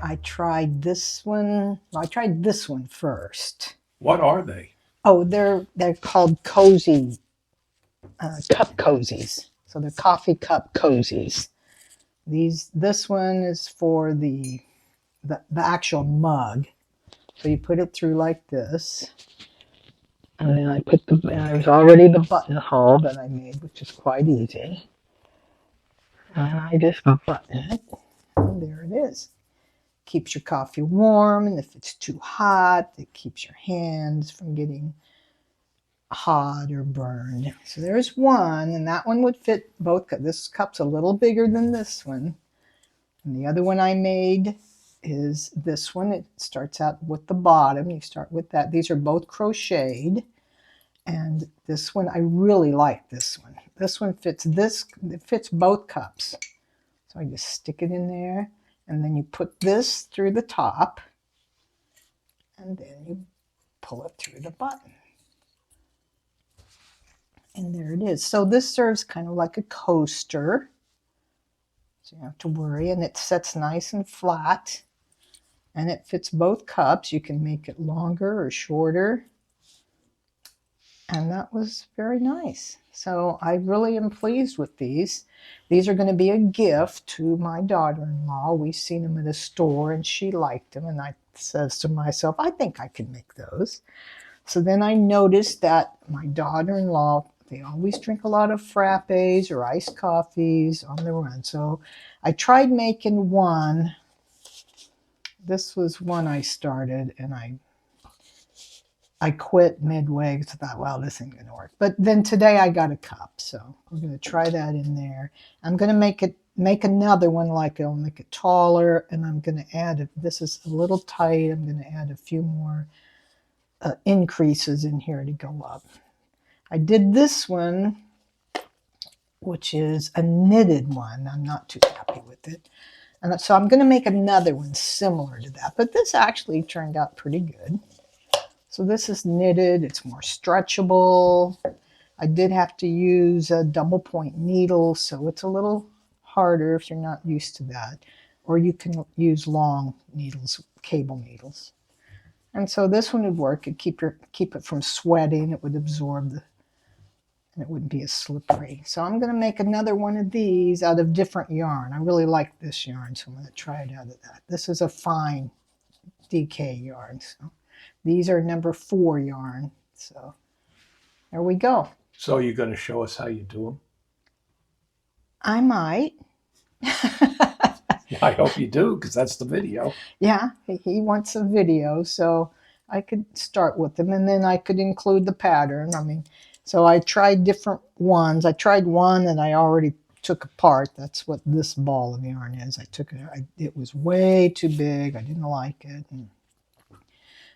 I tried this one. Well, I tried this one first. What are they? Oh, they're called Cozy cup cozies. So they're coffee cup cozies. This one is for the actual mug. So you put it through like this. And then there's already the buttonhole that I made, which is quite easy. And I just button it, and there it is. Keeps your coffee warm, and if it's too hot, it keeps your hands from getting hot or burned. So there's one, and that one would fit both. This cup's a little bigger than this one. And the other one I made is this one. It starts out with the bottom. You start with that. These are both crocheted. And this one, I really like this one. This one fits it fits both cups. So I just stick it in there, and then you put this through the top, and then you pull it through the button. And there it is. So this serves kind of like a coaster. So you don't have to worry, and it sets nice and flat. And it fits both cups. You can make it longer or shorter. And that was very nice. So I really am pleased with these. These are going to be a gift to my daughter-in-law. We've seen them at a store and she liked them. And I says to myself, I think I can make those. So then I noticed that my daughter-in-law, they always drink a lot of frappes or iced coffees on the run. So I tried making one. This was one I started, and I quit midway because I thought, well, this ain't going to work. But then today I got a cup, so we're going to try that in there. I'm going to make another one like it. I'll make it taller, and I'm going to add, this is a little tight, I'm going to add a few more increases in here to go up. I did this one, which is a knitted one. I'm not too happy with it. And so I'm going to make another one similar to that. But this actually turned out pretty good. So this is knitted. It's more stretchable. I did have to use a double point needle, so it's a little harder if you're not used to that. Or you can use long needles, cable needles. And so this one would work. It'd keep it from sweating. It would absorb and it wouldn't be as slippery. So I'm going to make another one of these out of different yarn. I really like this yarn, so I'm going to try it out of that. This is a fine DK yarn. So these are number 4 yarn. So there we go. So you're going to show us how you do them? I might. I hope you do, because that's the video. Yeah, he wants a video, so I could start with them, and then I could include the pattern. I mean, so I tried different ones. I tried one that I already took apart. That's what this ball of yarn is. I took it. It was way too big. I didn't like it.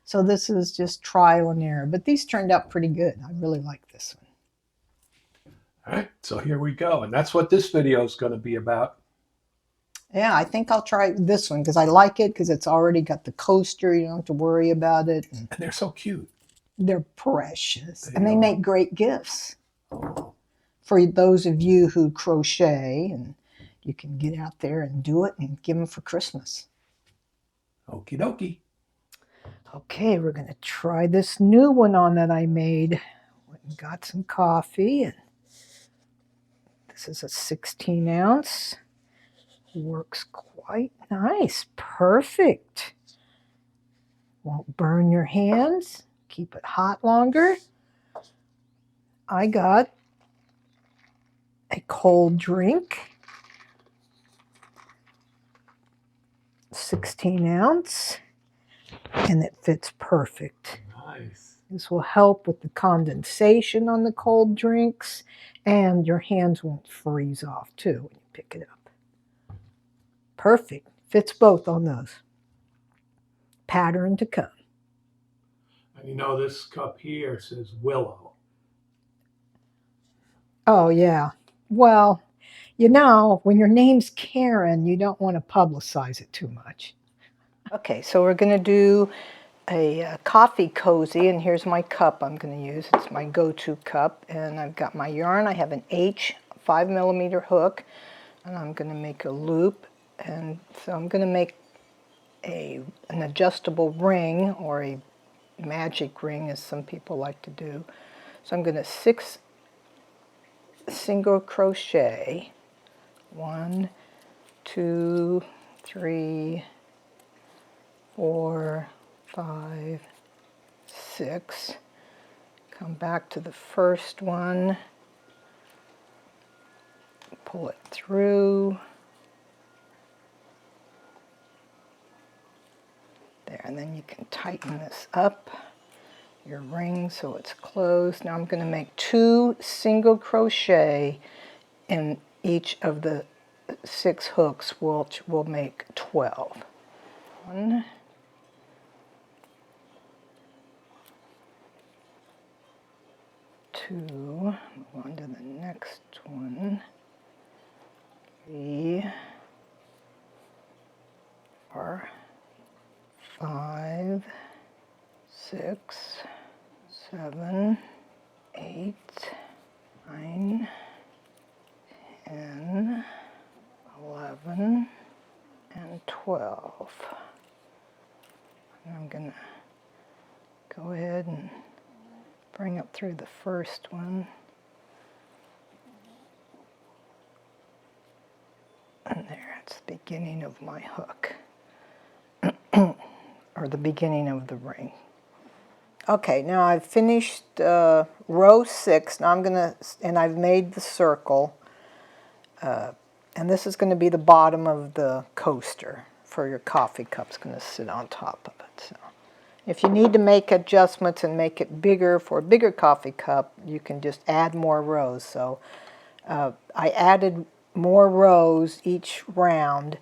So this is just trial and error. But these turned out pretty good. I really like this one. All right, so here we go. And that's what this video is going to be about. Yeah, I think I'll try this one because I like it because it's already got the coaster. You don't have to worry about it. And they're so cute. They're precious. And they make great gifts for those of you who crochet, and you can get out there and do it and give them for Christmas. Okie dokie. Okay, we're going to try this new one on that I made. Went and got some coffee. And this is a 16 ounce. Works quite nice. Perfect. Won't burn your hands. Keep it hot longer. I got a cold drink. 16 ounce. And it fits perfect. Nice. This will help with the condensation on the cold drinks, and your hands won't freeze off too when you pick it up. Perfect. Fits both on those. Pattern to come. And you know, this cup here says Willow. Oh, yeah. Well, you know, when your name's Karen, you don't want to publicize it too much. Okay, so we're going to do a coffee cozy, and here's my cup I'm going to use. It's my go-to cup, and I've got my yarn. I have an H 5mm hook, and I'm going to make a loop. And so I'm going to make an adjustable ring, or a magic ring as some people like to do. So I'm going to 6 single crochet, 1, 2, 3, 4, 5, 6. Come back to the first one, pull it through. There, and then you can tighten this up, your ring, so it's closed. Now I'm going to make 2 single crochet in each of the 6 hooks, which will make 12. 1, 2, move on to the next one, 3, 4, 5, 6, 7, 8, 9, 10, 11, and 12. And I'm going to go ahead and bring up through the first one. And there, it's the beginning of my hook. Or the beginning of the ring. Okay, now I've finished row 6. Now I'm going to, and I've made the circle. And this is going to be the bottom of the coaster for your coffee cup. It's going to sit on top of it. So if you need to make adjustments and make it bigger for a bigger coffee cup, you can just add more rows. So I added more rows each round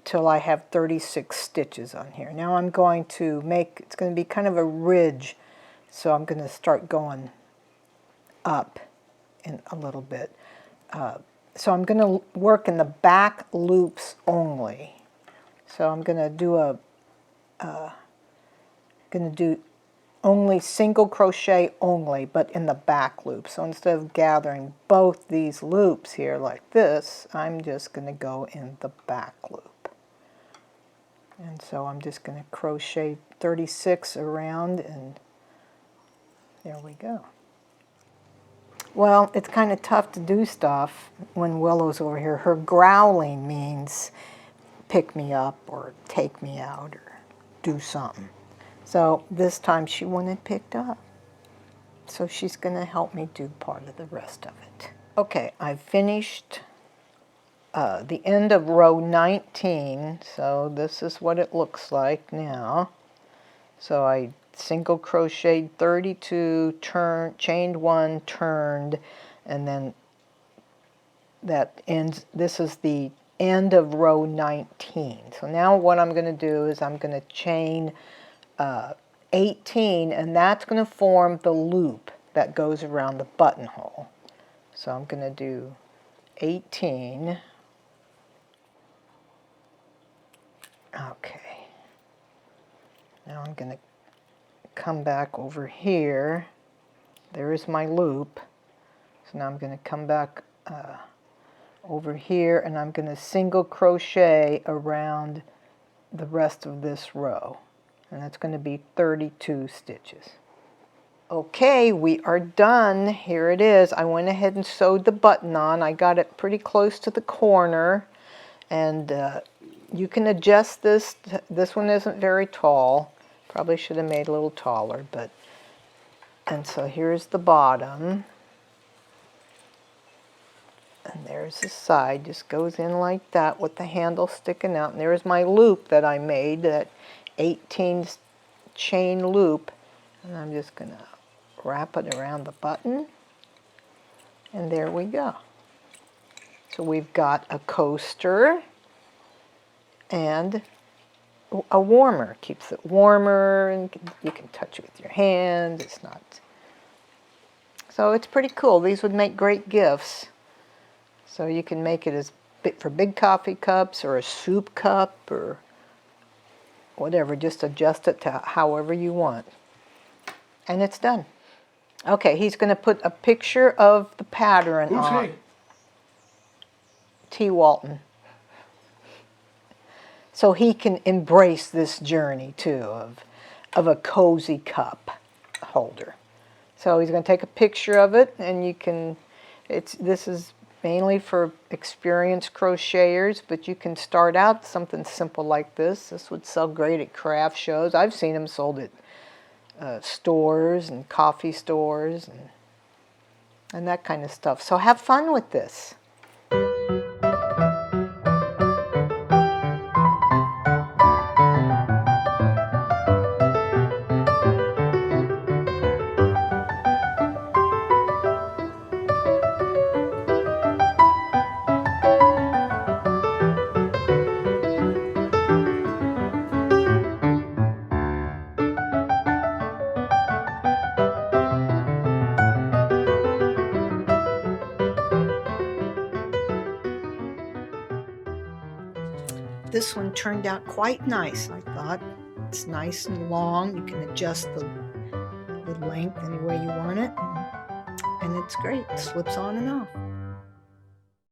till I have 36 stitches on here. Now I'm going to make, it's going to be kind of a ridge, so I'm going to start going up in a little bit. So I'm going to work in the back loops only. So I'm going to do only single crochet only, but in the back loop. So instead of gathering both these loops here like this, I'm just going to go in the back loop. And so I'm just going to crochet 36 around, and there we go. Well, it's kind of tough to do stuff when Willow's over here. Her growling means pick me up or take me out or do something. So this time she wanted picked up. So she's going to help me do part of the rest of it. Okay, I've finished the end of row 19. So this is what it looks like now. So I single crocheted 32, chained 1, turned, and then that ends. This is the end of row 19. So now what I'm going to do is I'm going to chain 18, and that's going to form the loop that goes around the buttonhole. So I'm going to do 18. Okay. Now I'm going to come back over here. There is my loop. So now I'm going to come back over here, and I'm going to single crochet around the rest of this row. And that's going to be 32 stitches. Okay, we are done. Here it is. I went ahead and sewed the button on. I got it pretty close to the corner. And you can adjust this. This one isn't very tall. Probably should have made it a little taller, but, and so here's the bottom. And there's the side, just goes in like that with the handle sticking out. And there's my loop that I made, that 18 chain loop. And I'm just going to wrap it around the button. And there we go. So we've got a coaster and a warmer. Keeps it warmer, and you can touch it with your hands. It's not... So it's pretty cool. These would make great gifts. So you can make it as for big coffee cups or a soup cup or whatever. Just adjust it to however you want. And it's done. Okay, he's going to put a picture of the pattern Who's on. he? T. Walton. so he can embrace this journey too of a cozy cup holder. So he's going to take a picture of it, and you can, this is mainly for experienced crocheters, but you can start out something simple like this. This would sell great at craft shows. I've seen them sold at stores and coffee stores and that kind of stuff. So have fun with this. This one turned out quite nice, I thought. It's nice and long. You can adjust the length any way you want it. And it's great. It slips on and off.